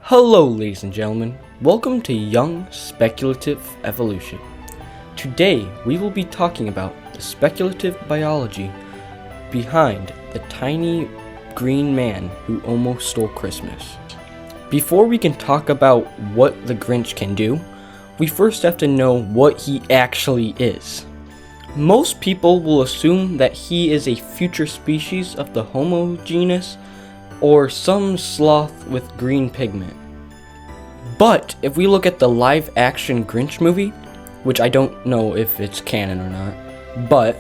Hello ladies and gentlemen, welcome to Young Speculative Evolution. Today we will be talking about the speculative biology behind the tiny green man who almost stole Christmas. Before we can talk about what the Grinch can do, we first have to know what he actually is. Most people will assume that he is a future species of the Homo genus or some sloth with green pigment. But if we look at the live action Grinch movie, which I don't know if it's canon or not, but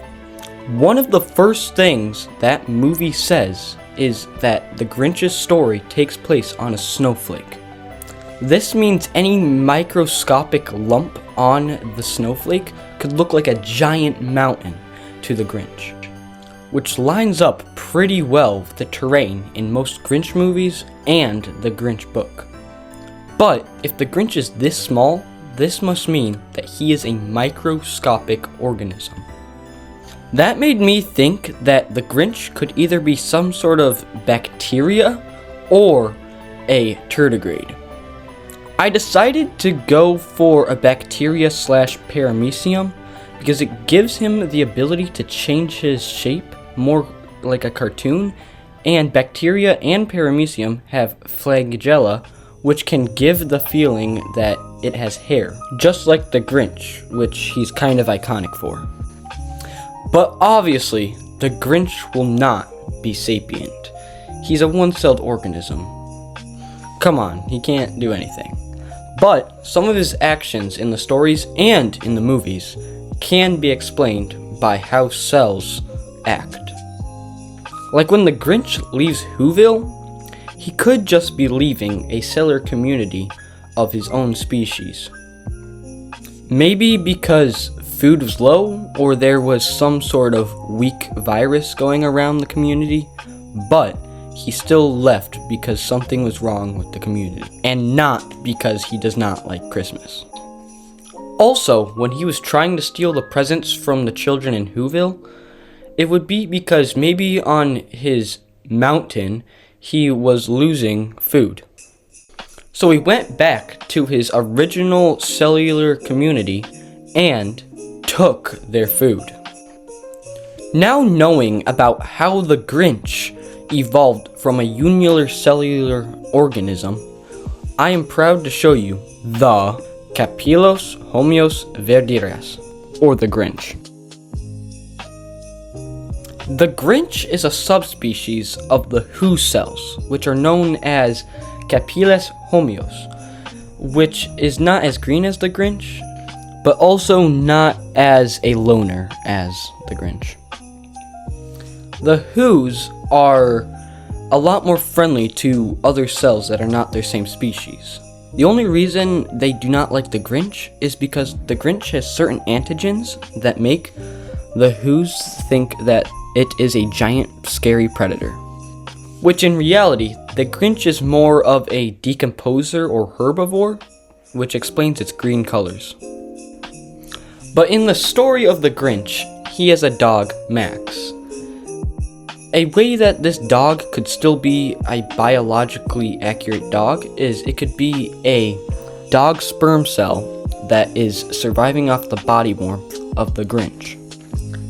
one of the first things that movie says is that the Grinch's story takes place on a snowflake. This means any microscopic lump on the snowflake could look like a giant mountain to the Grinch, which lines up pretty well with the terrain in most Grinch movies and the Grinch book. But if the Grinch is this small, this must mean that he is a microscopic organism. That made me think that the Grinch could either be some sort of bacteria or a tardigrade. I decided to go for a bacteria slash paramecium because it gives him the ability to change his shape more like a cartoon, and bacteria and paramecium have flagella, which can give the feeling that it has hair, just like the Grinch, which he's kind of iconic for. But obviously, the Grinch will not be sapient. He's a one-celled organism. Come on, he can't do anything. But some of his actions in the stories and in the movies can be explained by how cells act. Like when the Grinch leaves Whoville, he could just be leaving a cellular community of his own species. Maybe because food was low or there was some sort of weak virus going around the community, but he still left because something was wrong with the community, and not because he does not like Christmas. Also, when he was trying to steal the presents from the children in Whoville, it would be because maybe on his mountain he was losing food. So he went back to his original cellular community and took their food. Now knowing about how the Grinch evolved from a unicellular organism, I am proud to show you the Capillos homios verdiras, or the Grinch. The Grinch is a subspecies of the Who cells, which are known as Capillos homios, which is not as green as the Grinch, but also not as a loner as the Grinch. The Whos are a lot more friendly to other cells that are not their same species. The only reason they do not like the Grinch is because the Grinch has certain antigens that make the Whos think that it is a giant, scary predator. Which in reality, the Grinch is more of a decomposer or herbivore, which explains its green colors. But in the story of the Grinch, he has a dog, Max. A way that this dog could still be a biologically accurate dog is it could be a dog sperm cell that is surviving off the body warmth of the Grinch.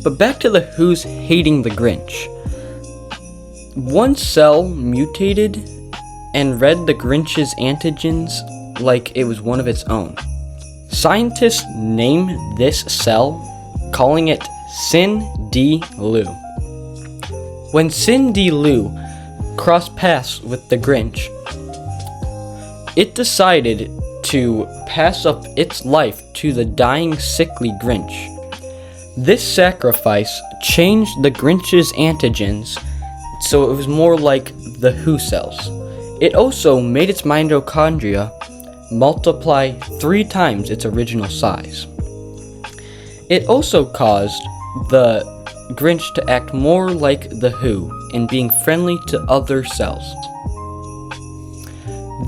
But back to the Who's hating the Grinch. One cell mutated and read the Grinch's antigens like it was one of its own. Scientists named this cell, calling it Sin D Lu. When Sin D Lu crossed paths with the Grinch, it decided to pass up its life to the dying, sickly Grinch. This sacrifice changed the Grinch's antigens so it was more like the Who cells. It also made its mitochondria multiply 3 times its original size. It also caused the Grinch to act more like the Who in being friendly to other cells.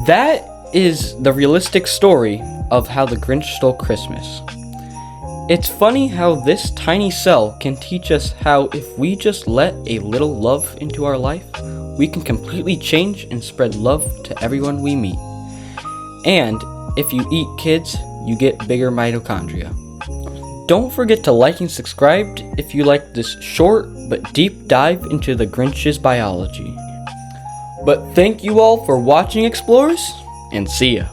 That is the realistic story of how the Grinch stole Christmas. It's funny how this tiny cell can teach us how if we just let a little love into our life, we can completely change and spread love to everyone we meet. And if you eat kids, you get bigger mitochondria. Don't forget to like and subscribe if you like this short but deep dive into the Grinch's biology. But thank you all for watching, explorers, and see ya.